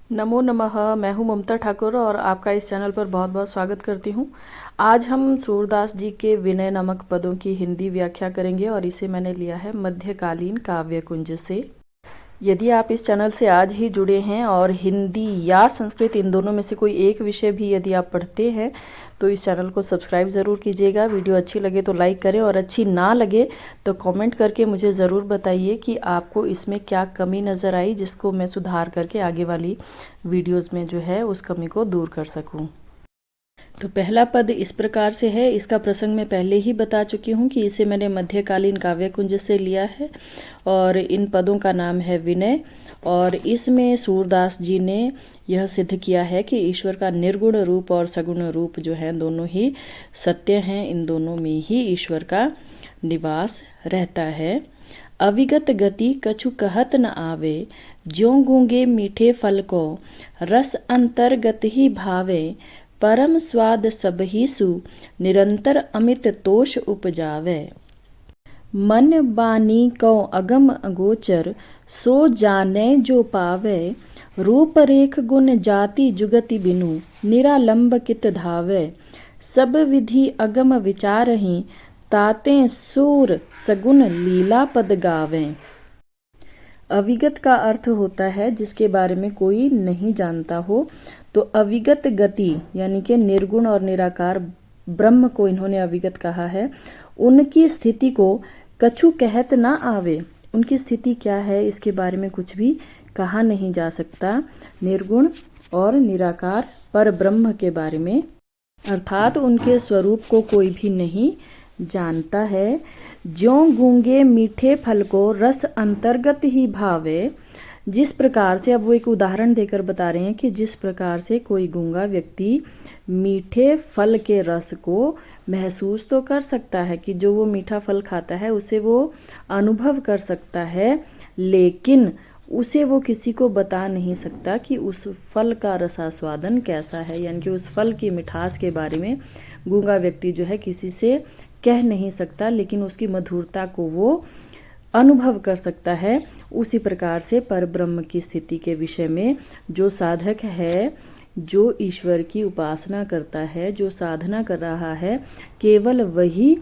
नमो नमः। मैं हूं ममता ठाकुर और आपका इस चैनल पर बहुत बहुत स्वागत करती हूं। आज हम सूरदास जी के विनय नामक पदों की हिंदी व्याख्या करेंगे और इसे मैंने लिया है मध्यकालीन काव्य कुंज से। यदि आप इस चैनल से आज ही जुड़े हैं और हिंदी या संस्कृत इन दोनों में से कोई एक विषय भी यदि आप पढ़ते हैं तो इस चैनल को सब्सक्राइब ज़रूर कीजिएगा। वीडियो अच्छी लगे तो लाइक करें और अच्छी ना लगे तो कमेंट करके मुझे ज़रूर बताइए कि आपको इसमें क्या कमी नज़र आई, जिसको मैं सुधार करके आगे वाली वीडियोज़ में जो है उस कमी को दूर कर सकूँ। तो पहला पद इस प्रकार से है। इसका प्रसंग मैं पहले ही बता चुकी हूँ कि इसे मैंने मध्यकालीन काव्य कुंज से लिया है और इन पदों का नाम है विनय। और इसमें सूरदास जी ने यह सिद्ध किया है कि ईश्वर का निर्गुण रूप और सगुण रूप जो है दोनों ही सत्य हैं। इन दोनों में ही ईश्वर का निवास रहता है। अविगत गति कछु कहत न आवे, ज्यों गूंगे मीठे फल को रस अंतर्गत ही भावे। परम स्वाद सबहिसु निरंतर अमित तोष उपजावे। मन बानी को अगम अगोचर, सो जाने जो पावे। रूप रेख गुण जाति जुगति बिनु, निरालंब कित धावे। सब विधि अगम विचारहि, ताते सूर सगुन लीला पद गावें। अविगत का अर्थ होता है जिसके बारे में कोई नहीं जानता हो। तो अविगत गति यानी कि निर्गुण और निराकार ब्रह्म को इन्होंने अविगत कहा है। उनकी स्थिति को कछु कहत ना आवे। उनकी स्थिति क्या है इसके बारे में कुछ भी कहा नहीं जा सकता। निर्गुण और निराकार पर ब्रह्म के बारे में, अर्थात उनके स्वरूप को कोई भी नहीं जानता है। ज्यों गूंगे मीठे फल को रस अंतर्गत ही भावे। जिस प्रकार से, अब वो एक उदाहरण देकर बता रहे हैं कि जिस प्रकार से कोई गूंगा व्यक्ति मीठे फल के रस को महसूस तो कर सकता है कि जो वो मीठा फल खाता है उसे वो अनुभव कर सकता है, लेकिन उसे वो किसी को बता नहीं सकता कि उस फल का रसास्वादन कैसा है। यानी कि उस फल की मिठास के बारे में गूंगा व्यक्ति जो है किसी से कह नहीं सकता, लेकिन उसकी मधुरता को वो अनुभव कर सकता है। उसी प्रकार से परब्रह्म की स्थिति के विषय में जो साधक है, जो ईश्वर की उपासना करता है, जो साधना कर रहा है, केवल वही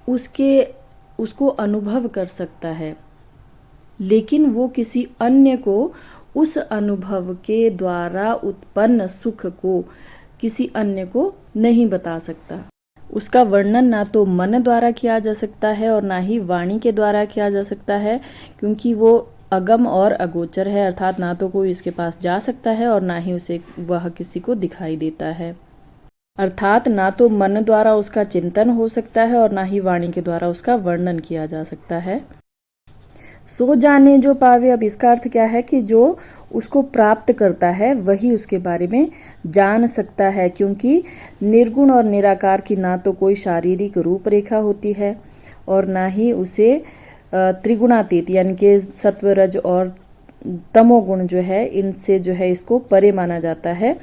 उसको अनुभव कर सकता है, लेकिन वो किसी अन्य को उस अनुभव के द्वारा उत्पन्न सुख को किसी अन्य को नहीं बता सकता। उसका वर्णन ना तो मन द्वारा किया जा सकता है और ना ही वाणी के द्वारा किया जा सकता है, क्योंकि वो अगम और अगोचर है। अर्थात ना तो कोई इसके पास जा सकता है और ना ही उसे वह किसी को दिखाई देता है। अर्थात ना तो मन द्वारा उसका चिंतन हो सकता है और ना ही वाणी के द्वारा उसका वर्णन किया जा सकता है। सो जाने जो पावे, अब इसका अर्थ क्या है कि जो उसको प्राप्त करता है वही उसके बारे में जान सकता है, क्योंकि निर्गुण और निराकार की ना तो कोई शारीरिक रूपरेखा होती है और ना ही उसे त्रिगुणातीत यानी कि सत्व रज और तमोगुण जो है इनसे जो है इसको परे माना जाता है।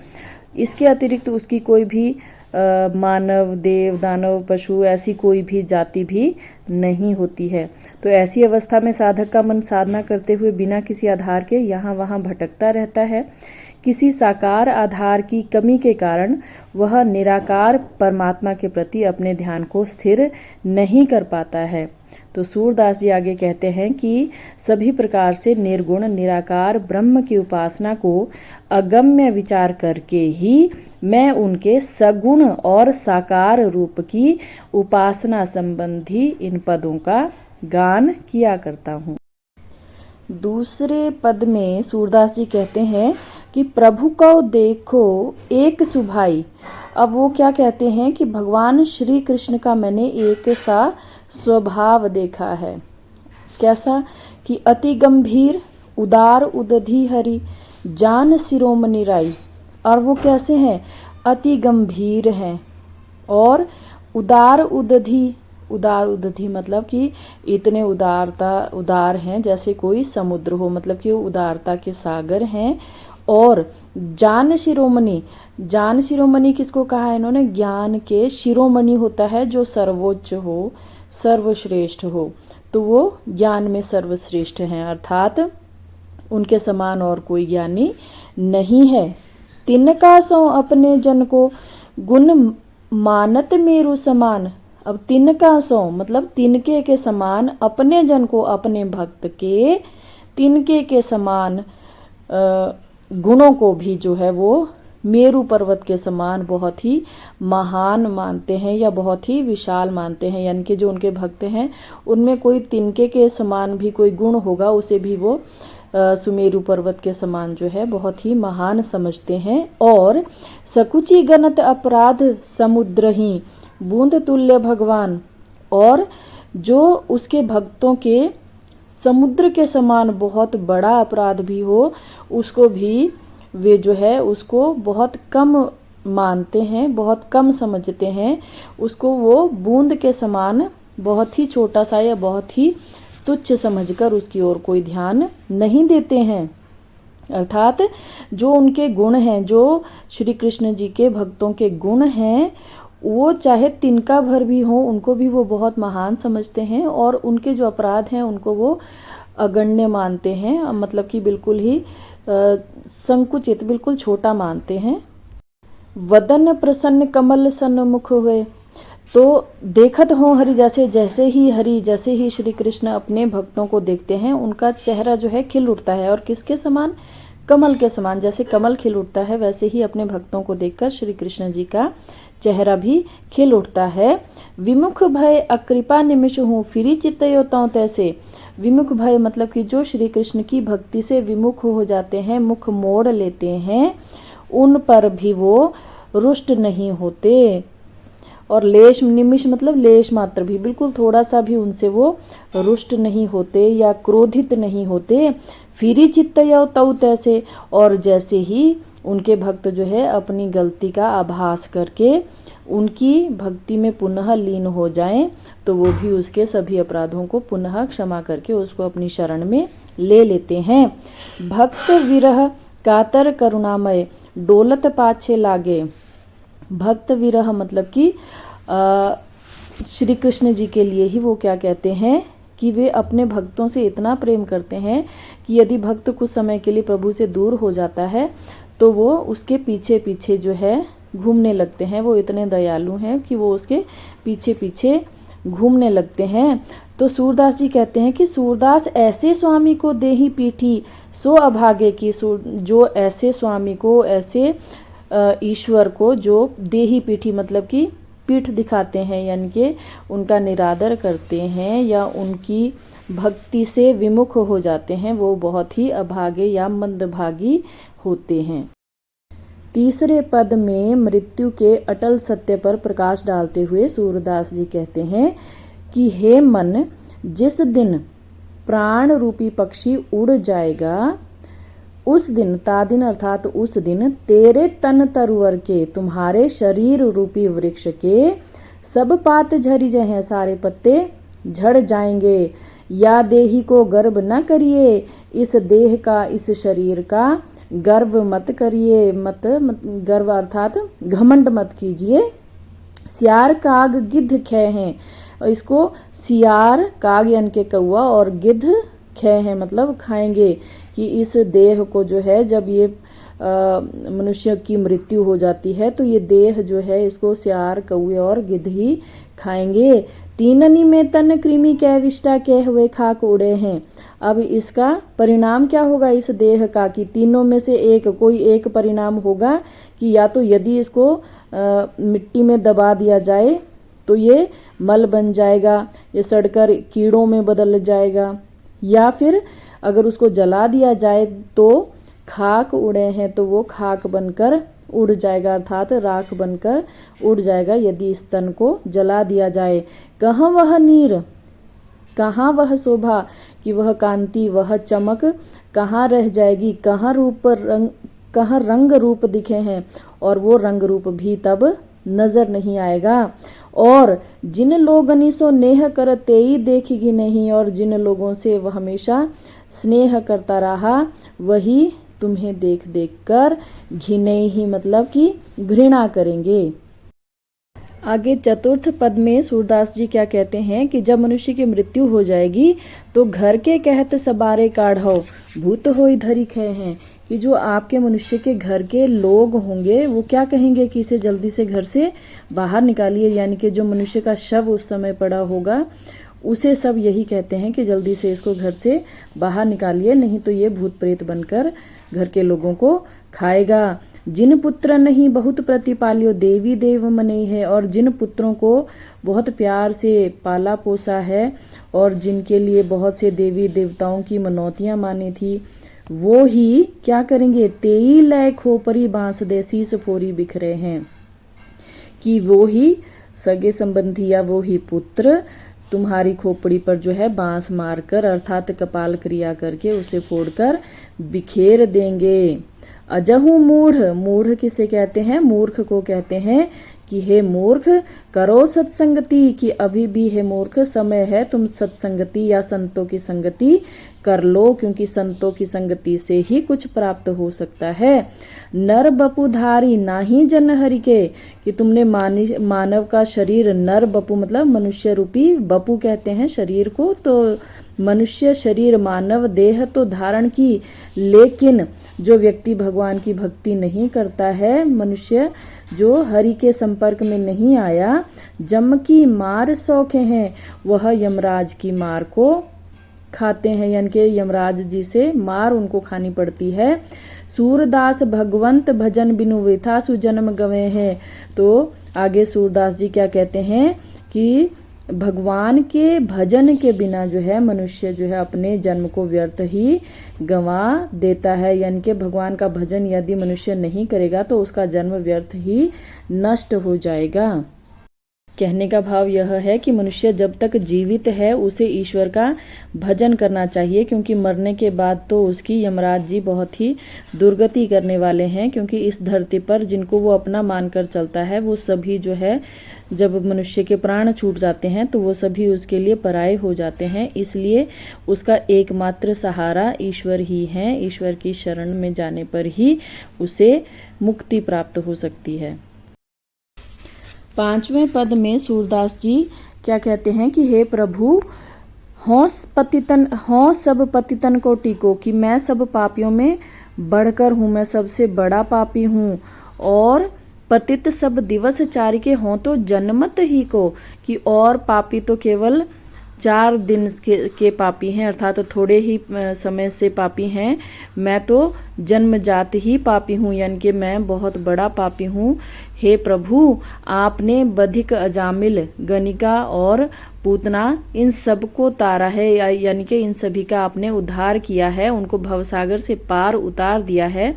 इसके अतिरिक्त उसकी कोई भी मानव, देव, दानव, पशु ऐसी कोई भी जाति भी नहीं होती है। तो ऐसी अवस्था में साधक का मन साधना करते हुए बिना किसी आधार के यहाँ वहाँ भटकता रहता है। किसी साकार आधार की कमी के कारण वह निराकार परमात्मा के प्रति अपने ध्यान को स्थिर नहीं कर पाता है। तो सूरदास जी आगे कहते हैं कि सभी प्रकार से निर्गुण निराकार ब्रह्म की उपासना को अगम्य विचार करके ही मैं उनके सगुण और साकार रूप की उपासना संबंधी इन पदों का गान किया करता हूँ। दूसरे पद में सूरदास जी कहते हैं कि प्रभु को देखो एक सुभाई। अब वो क्या कहते हैं कि भगवान श्री कृष्ण का मैंने एक सा स्वभाव देखा है। कैसा कि अति गंभीर, उदार उदधि हरि, जान शिरोमणि राई। और वो कैसे हैं? अति गंभीर हैं और उदार उदधि। उदार उदधि मतलब कि इतने उदार हैं जैसे कोई समुद्र हो, मतलब कि वो उदारता के सागर हैं। और जान शिरोमणि, जान शिरोमणि किसको कहा है इन्होंने? ज्ञान के शिरोमणि होता है जो सर्वोच्च हो, सर्वश्रेष्ठ हो, तो वो ज्ञान में सर्वश्रेष्ठ हैं। अर्थात उनके समान और कोई ज्ञानी नहीं है। तिनका सो अपने जन को गुण मानत मेरु समान। अब तिनका सो मतलब तिनके के समान, अपने जन को अपने भक्त के तिनके के समान गुणों को भी जो है वो मेरु पर्वत के समान बहुत ही महान मानते हैं या बहुत ही विशाल मानते हैं। यानी कि जो उनके भक्त हैं उनमें कोई तिनके के समान भी कोई गुण होगा, उसे भी वो सुमेरु पर्वत के समान जो है बहुत ही महान समझते हैं। और सकुची गणत अपराध समुद्र ही बूंद तुल्य भगवान, और जो उसके भक्तों के समुद्र के समान बहुत बड़ा अपराध भी हो, उसको भी वे जो है उसको बहुत कम मानते हैं, बहुत कम समझते हैं। उसको वो बूंद के समान बहुत ही छोटा सा या बहुत ही तुच्छ समझकर उसकी ओर कोई ध्यान नहीं देते हैं। अर्थात जो उनके गुण हैं, जो श्री कृष्ण जी के भक्तों के गुण हैं, वो चाहे तिनका भर भी हो, उनको भी वो बहुत महान समझते हैं। और उनके जो अपराध हैं उनको वो अगण्य मानते हैं, मतलब कि बिल्कुल ही संकुचित, बिल्कुल छोटा मानते हैं। वदन प्रसन्न कमल सन्मुख हुए, तो देखत हो हरि, जैसे ही श्री कृष्ण अपने भक्तों को देखते हैं उनका चेहरा जो है खिल उठता है। और किसके समान? कमल के समान। जैसे कमल खिल उठता है वैसे ही अपने भक्तों को देखकर श्री कृष्ण जी का चेहरा भी खिल उठता है। विमुख भय अकृपा निमिष हूँ फिरी चित्तयो तौ तैसे। विमुख भय मतलब कि जो श्री कृष्ण की भक्ति से विमुख हो जाते हैं, मुख मोड़ लेते हैं, उन पर भी वो रुष्ट नहीं होते। और लेश निमिष मतलब लेश मात्र भी, बिल्कुल थोड़ा सा भी उनसे वो रुष्ट नहीं होते या क्रोधित नहीं होते। फिरी चित्तयो तौ तैसे, और जैसे ही उनके भक्त जो है अपनी गलती का आभास करके उनकी भक्ति में पुनः लीन हो जाएं, तो वो भी उसके सभी अपराधों को पुनः क्षमा करके उसको अपनी शरण में ले लेते हैं। भक्त विरह कातर करुणामय डोलत पाछे लागे। भक्त विरह मतलब कि श्री कृष्ण जी के लिए ही वो क्या कहते हैं कि वे अपने भक्तों से इतना प्रेम करते हैं कि यदि भक्त कुछ समय के लिए प्रभु से दूर हो जाता है तो वो उसके पीछे पीछे जो है घूमने लगते हैं। वो इतने दयालु हैं कि वो उसके पीछे पीछे घूमने लगते हैं। तो सूरदास जी कहते हैं कि सूरदास ऐसे स्वामी को देही पीठी सो अभागे की। जो ऐसे स्वामी को, ऐसे ईश्वर को जो देही पीठी मतलब कि पीठ दिखाते हैं, यानी कि उनका निरादर करते हैं या उनकी भक्ति से विमुख हो जाते हैं, वो बहुत ही अभागे या मंदभागी होते हैं। तीसरे पद में मृत्यु के अटल सत्य पर प्रकाश डालते हुए सूरदास जी कहते हैं कि हे मन, जिस दिन प्राण रूपी पक्षी उड़ जाएगा उस दिन, तादिन अर्थात उस दिन, तेरे तन तरुवर के, तुम्हारे शरीर रूपी वृक्ष के सब पात झरी जहें, सारे पत्ते झड़ जाएंगे। या देही को गर्व न करिए, इस देह का, इस शरीर का गर्व मत करिए। मत गर्व अर्थात घमंड मत कीजिए। सियार काग गिद्ध खे हैं, इसको सियार काग यानी के कौआ और गिद्ध खे हैं मतलब खाएंगे, कि इस देह को जो है जब ये मनुष्य की मृत्यु हो जाती है तो ये देह जो है इसको सियार, कौए और गिद्ध ही खाएंगे। तीननी में तन कृमि कह विष्टा कह हुए खाक उड़े हैं। अब इसका परिणाम क्या होगा इस देह का, कि तीनों में से एक कोई एक परिणाम होगा कि या तो यदि इसको मिट्टी में दबा दिया जाए तो ये मल बन जाएगा, ये सड़कर कीड़ों में बदल जाएगा, या फिर अगर उसको जला दिया जाए तो खाक उड़े हैं तो वो खाक बनकर उड़ जाएगा, अर्थात राख बनकर उड़ जाएगा यदि इस तन को जला दिया जाए। कहाँ वह नीर, कहाँ वह शोभा, कि वह कांति, वह चमक कहाँ रह जाएगी। कहाँ रंग रूप दिखे हैं, और वो रंग रूप भी तब नजर नहीं आएगा। और जिन लोगनी सो नेह करते ही देखेगी नहीं, और जिन लोगों से वह हमेशा स्नेह करता रहा वही तुम्हें देख देख कर घिने ही मतलब कि घृणा करेंगे। आगे चतुर्थ पद में सूरदास जी क्या कहते हैं कि जब मनुष्य की मृत्यु हो जाएगी तो घर के कहत सबारे काढ़ो भूत होई धरी खे हैं, कि जो आपके मनुष्य के घर के लोग होंगे वो क्या कहेंगे कि इसे जल्दी से घर से बाहर निकालिए, यानी कि जो मनुष्य का शव उस समय पड़ा होगा उसे सब यही कहते हैं कि जल्दी से इसको घर से बाहर निकालिए, नहीं तो ये भूत प्रेत बनकर घर के लोगों को खाएगा। जिन पुत्र नहीं बहुत प्रतिपालियो देवी देव मने है, और जिन पुत्रों को बहुत प्यार से पाला पोसा है और जिनके लिए बहुत से देवी देवताओं की मनौतियां मानी थी, वो ही क्या करेंगे, तेई लय खोपरी बांस दे शीस फोरी बिखरे हैं, कि वो ही सगे संबंधी या वो ही पुत्र तुम्हारी खोपड़ी पर जो है बांस मारकर अर्थात कपाल क्रिया करके उसे फोड़कर बिखेर देंगे। अजहू मूढ़, मूढ़ किसे कहते हैं, मूर्ख को कहते हैं कि हे मूर्ख करो सत्संगति, कि अभी भी है मूर्ख समय है तुम सत्संगति या संतों की संगति कर लो, क्योंकि संतों की संगति से ही कुछ प्राप्त हो सकता है। नर बपुधारी नाही जन हरि के, कि तुमने मानव का शरीर, नर बपु मतलब मनुष्य रूपी, बपु कहते हैं शरीर को, तो मनुष्य शरीर मानव देह तो धारण की, लेकिन जो व्यक्ति भगवान की भक्ति नहीं करता है, मनुष्य जो हरि के संपर्क में नहीं आया, जम की मार सौखे हैं, वह यमराज की मार को खाते हैं, यानी कि यमराज जी से मार उनको खानी पड़ती है। सूरदास भगवंत भजन बिनु वृथा सुजन्म गवे हैं, तो आगे सूरदास जी क्या कहते हैं कि भगवान के भजन के बिना जो है मनुष्य जो है अपने जन्म को व्यर्थ ही गंवा देता है, यानी कि भगवान का भजन यदि मनुष्य नहीं करेगा तो उसका जन्म व्यर्थ ही नष्ट हो जाएगा। कहने का भाव यह है कि मनुष्य जब तक जीवित है उसे ईश्वर का भजन करना चाहिए, क्योंकि मरने के बाद तो उसकी यमराज जी बहुत ही दुर्गति करने वाले हैं, क्योंकि इस धरती पर जिनको वो अपना मानकर चलता है वो सभी जो है जब मनुष्य के प्राण छूट जाते हैं तो वो सभी उसके लिए पराये हो जाते हैं, इसलिए उसका एकमात्र सहारा ईश्वर ही है। ईश्वर की शरण में जाने पर ही उसे मुक्ति प्राप्त हो सकती है। 5वें पद में सूरदास जी क्या कहते हैं कि हे प्रभु हों सब पतितन को टीको, कि मैं सब पापियों में बढ़कर हूँ, मैं सबसे बड़ा पापी हूँ, और पतित सब दिवस चारि के हों तो जन्मत ही को, कि और पापी तो केवल 4 दिन के पापी हैं, अर्थात तो थोड़े ही समय से पापी हैं, मैं तो जन्मजात ही पापी हूँ, यानी कि मैं बहुत बड़ा पापी हूँ। हे प्रभु आपने बधिक अजामिल गणिका और पूतना इन सबको तारा है, यानी कि इन सभी का आपने उद्धार किया है, उनको भवसागर से पार उतार दिया है।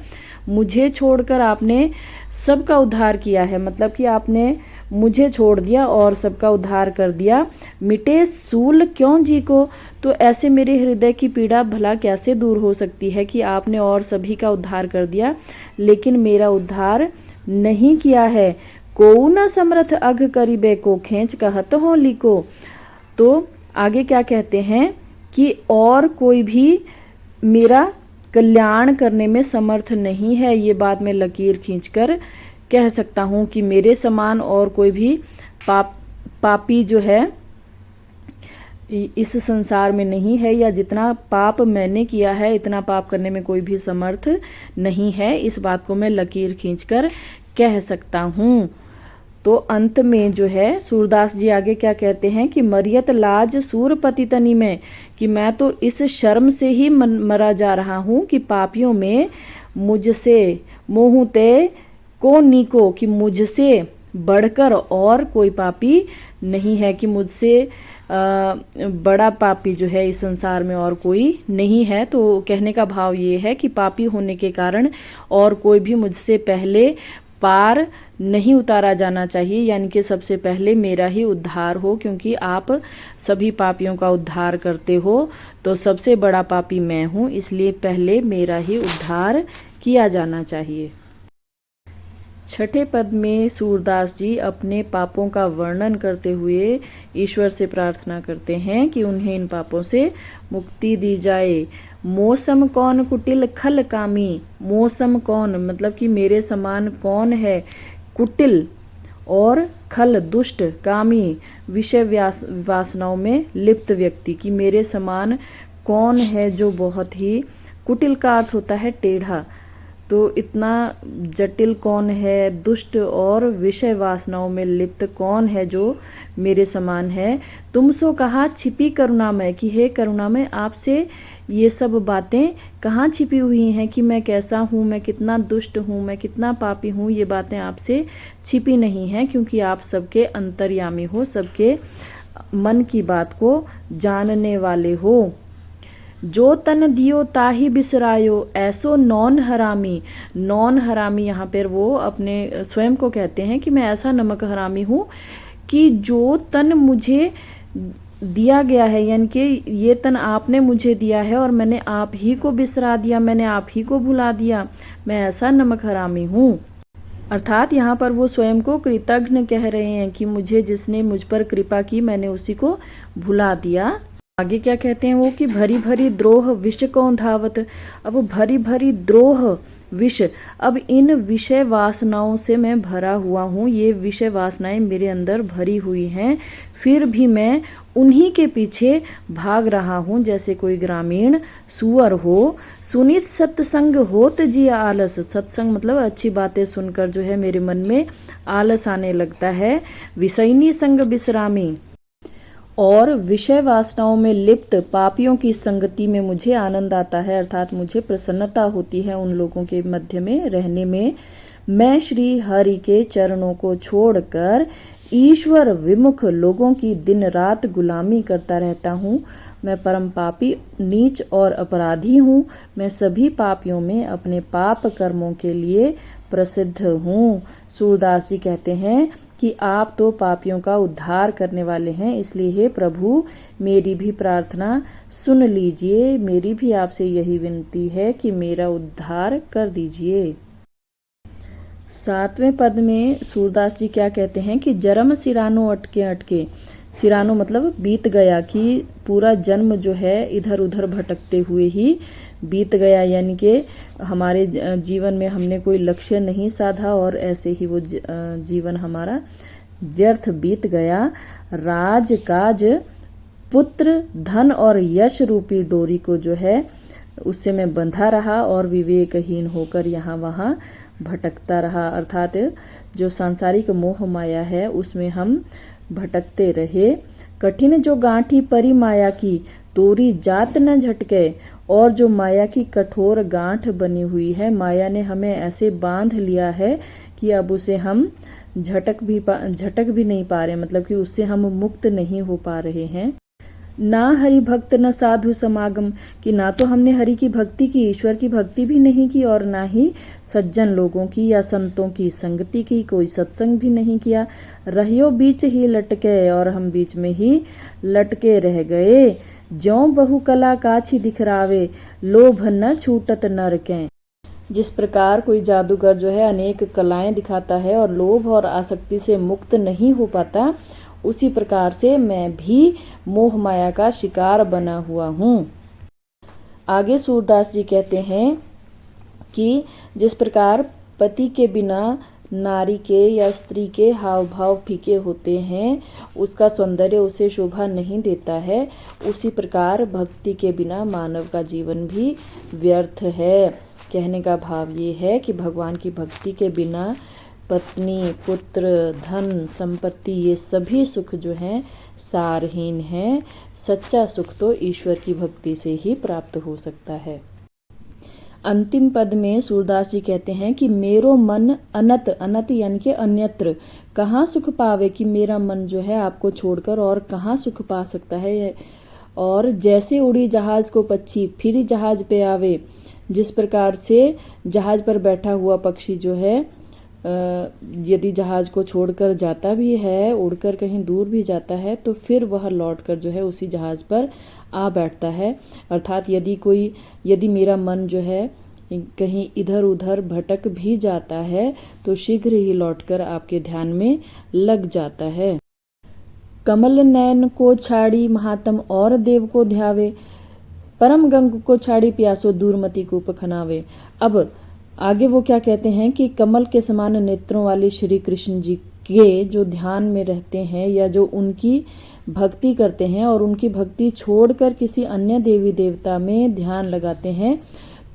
मुझे छोड़कर आपने सबका उद्धार किया है, मतलब कि आपने मुझे छोड़ दिया और सबका उद्धार कर दिया। मिटे सूल क्यों जी को, तो ऐसे मेरे हृदय की पीड़ा भला कैसे दूर हो सकती है कि आपने और सभी का उद्धार कर दिया लेकिन मेरा उद्धार नहीं किया है। को न समर्थ अघ करीबे को खींच कहत हो लिको, तो आगे क्या कहते हैं कि और कोई भी मेरा कल्याण करने में समर्थ नहीं है, ये बात मैं लकीर खींचकर कह सकता हूँ कि मेरे समान और कोई भी पापी जो है इस संसार में नहीं है, या जितना पाप मैंने किया है इतना पाप करने में कोई भी समर्थ नहीं है, इस बात को मैं लकीर खींचकर कह सकता हूँ। तो अंत में जो है सूरदास जी आगे क्या कहते हैं कि मरियत लाज सूरपति तनी में, कि मैं तो इस शर्म से ही मरा जा रहा हूँ कि पापियों में मुझसे मोहते को नीको, कि मुझसे बढ़कर और कोई पापी नहीं है, कि मुझसे बड़ा पापी जो है इस संसार में और कोई नहीं है। तो कहने का भाव ये है कि पापी होने के कारण और कोई भी मुझसे पहले पार नहीं उतारा जाना चाहिए, यानी कि सबसे पहले मेरा ही उद्धार हो, क्योंकि आप सभी पापियों का उद्धार करते हो, तो सबसे बड़ा पापी मैं हूँ, इसलिए पहले मेरा ही उद्धार किया जाना चाहिए। 6ठे पद में सूरदास जी अपने पापों का वर्णन करते हुए ईश्वर से प्रार्थना करते हैं कि उन्हें इन पापों से मुक्ति दी जाए। मौसम कौन कुटिल खल कामी, मौसम कौन मतलब कि मेरे समान कौन है कुटिल और खल दुष्ट, कामी विषय वासनाओं में लिप्त व्यक्ति, कि मेरे समान कौन है जो बहुत ही, कुटिल का अर्थ होता है टेढ़ा, तो इतना जटिल कौन है, दुष्ट और विषय वासनाओं में लिप्त कौन है जो मेरे समान है। तुम सो कहा छिपी करुणामय, कि हे करुणामय आपसे ये सब बातें कहाँ छिपी हुई हैं कि मैं कैसा हूँ, मैं कितना दुष्ट हूँ, मैं कितना पापी हूँ। ये बातें आपसे छिपी नहीं हैं, क्योंकि आप सबके अंतर्यामी हो, सबके मन की बात को जानने वाले हो। जो तन दियो ताही बिसरायो, ऐसो नौन हरामी। नौन हरामी यहाँ पर वो अपने स्वयं को कहते हैं कि मैं ऐसा नमक हरामी हूँ कि जो तन मुझे दिया गया है, यानी कि ये तन आपने मुझे दिया है और मैंने आप ही को बिसरा दिया, मैंने आप ही को भुला दिया, मैं ऐसा नमक हरामी हूँ। अर्थात यहाँ पर वो स्वयं को कृतज्ञ कह रहे हैं कि मुझे जिसने मुझ पर कृपा की मैंने उसी को भुला दिया। आगे क्या कहते हैं वो कि भरी भरी द्रोह विष कौन धावत। अब वो भरी भरी द्रोह विष, अब इन विषय वासनाओं से मैं भरा हुआ हूँ, ये विषय वासनाएं मेरे अंदर भरी हुई हैं, फिर भी मैं उन्हीं के पीछे भाग रहा हूँ जैसे कोई ग्रामीण सुअर हो। सुनित सत्संग होत जी आलस, सत्संग मतलब अच्छी बातें सुनकर जो है मेरे मन में आलस आने लगता है। विषयनी संग विश्रामी, और विषय वासनाओं में लिप्त पापियों की संगति में मुझे आनंद आता है, अर्थात मुझे प्रसन्नता होती है उन लोगों के मध्य में रहने में। मैं श्री हरि के चरणों को छोड़कर ईश्वर विमुख लोगों की दिन रात गुलामी करता रहता हूँ। मैं परम पापी, नीच और अपराधी हूँ। मैं सभी पापियों में अपने पाप कर्मों के लिए प्रसिद्ध हूँ। सूरदास जी कहते हैं कि आप तो पापियों का उद्धार करने वाले हैं, इसलिए हे प्रभु मेरी भी प्रार्थना सुन लीजिए। मेरी भी आपसे यही विनती है कि मेरा उद्धार कर दीजिए। 7वें पद में सूरदास जी क्या कहते हैं कि जरम सिरानो अटके अटके। सिरानो मतलब बीत गया, कि पूरा जन्म जो है इधर उधर भटकते हुए ही बीत गया, यानी कि हमारे जीवन में हमने कोई लक्ष्य नहीं साधा और ऐसे ही वो जीवन हमारा व्यर्थ बीत गया। राज काज पुत्र धन और यश रूपी डोरी को जो है उससे मैं बंधा रहा और विवेकहीन होकर यहाँ वहाँ भटकता रहा, अर्थात जो सांसारिक मोह माया है उसमें हम भटकते रहे। कठिन जो गांठी परी माया की, तोरी जात न झटके। और जो माया की कठोर गांठ बनी हुई है, माया ने हमें ऐसे बांध लिया है कि अब उसे हम झटक भी नहीं पा रहे, मतलब कि उससे हम मुक्त नहीं हो पा रहे हैं। ना हरि भक्त न साधु समागम, कि ना तो हमने हरि की भक्ति की, ईश्वर की भक्ति भी नहीं की, और ना ही सज्जन लोगों की या संतों की संगति की, कोई सत्संग भी नहीं किया। रहियो बीच ही लटके, और हम बीच में ही लटके रह गए। ज्यों बहु कला काछी दिखरावे, लोभ न छूटत नरकें। जिस प्रकार कोई जादूगर जो है अनेक कलाएं दिखाता है और लोभ और आसक्ति से मुक्त नहीं हो पाता, उसी प्रकार से मैं भी मोह माया का शिकार बना हुआ हूँ। आगे सूरदास जी कहते हैं कि जिस प्रकार पति के बिना नारी के या स्त्री के हाव भाव फीके होते हैं, उसका सौंदर्य उसे शोभा नहीं देता है, उसी प्रकार भक्ति के बिना मानव का जीवन भी व्यर्थ है। कहने का भाव ये है कि भगवान की भक्ति के बिना पत्नी, पुत्र, धन, संपत्ति, ये सभी सुख जो हैं सारहीन हैं। सच्चा सुख तो ईश्वर की भक्ति से ही प्राप्त हो सकता है। अंतिम पद में सूरदास जी कहते हैं कि मेरो मन अनत, अनत यानी कि अन्यत्र, कहाँ सुख पावे, कि मेरा मन जो है आपको छोड़कर और कहाँ सुख पा सकता है। और जैसे उड़ी जहाज को पक्षी फिर जहाज पे आवे, जिस प्रकार से जहाज पर बैठा हुआ पक्षी जो है यदि जहाज को छोड़कर जाता भी है, उड़कर कहीं दूर भी जाता है, तो फिर वह लौटकर जो है उसी जहाज पर आ बैठता है। अर्थात यदि मेरा मन जो है कहीं इधर उधर भटक भी जाता है तो शीघ्र ही लौटकर आपके ध्यान में लग जाता है। कमल नयन को छाड़ी महात्म और देव को ध्यावे, परम गंग को छाड़ी प्यासो दूरमति को पखनावे। अब आगे वो क्या कहते हैं कि कमल के समान नेत्रों वाले श्री कृष्ण जी के जो ध्यान में रहते हैं या जो उनकी भक्ति करते हैं और उनकी भक्ति छोड़कर किसी अन्य देवी देवता में ध्यान लगाते हैं,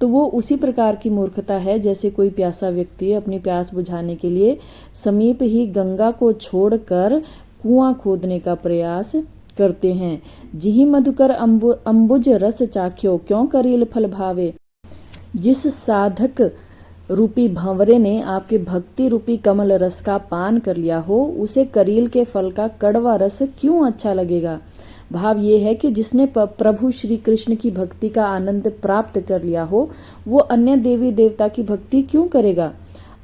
तो वो उसी प्रकार की मूर्खता है जैसे कोई प्यासा व्यक्ति अपनी प्यास बुझाने के लिए समीप ही गंगा को छोड़कर कुआं खोदने का प्रयास करते हैं। जिहि मधुकर अम्बुज रस चाख्यो, क्यों करील फल भावे। जिस साधक रूपी भंवरे ने आपके भक्ति रूपी कमल रस का पान कर लिया हो, उसे करील के फल का कड़वा रस क्यों अच्छा लगेगा। भाव ये है कि जिसने प्रभु श्री कृष्ण की भक्ति का आनंद प्राप्त कर लिया हो, वो अन्य देवी देवता की भक्ति क्यों करेगा।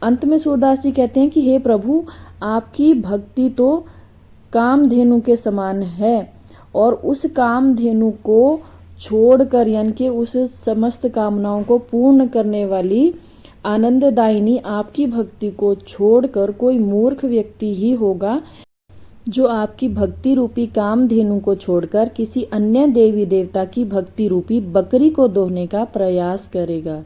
अंत में सूरदास जी कहते हैं कि हे प्रभु, आपकी भक्ति तो कामधेनु के समान है, और उस कामधेनु को छोड़कर यानी कि उस समस्त कामनाओं को पूर्ण करने वाली आनंददायिनी आपकी भक्ति को छोड़कर कोई मूर्ख व्यक्ति ही होगा जो आपकी भक्ति रूपी कामधेनु को छोड़कर किसी अन्य देवी देवता की भक्ति रूपी बकरी को दोहने का प्रयास करेगा।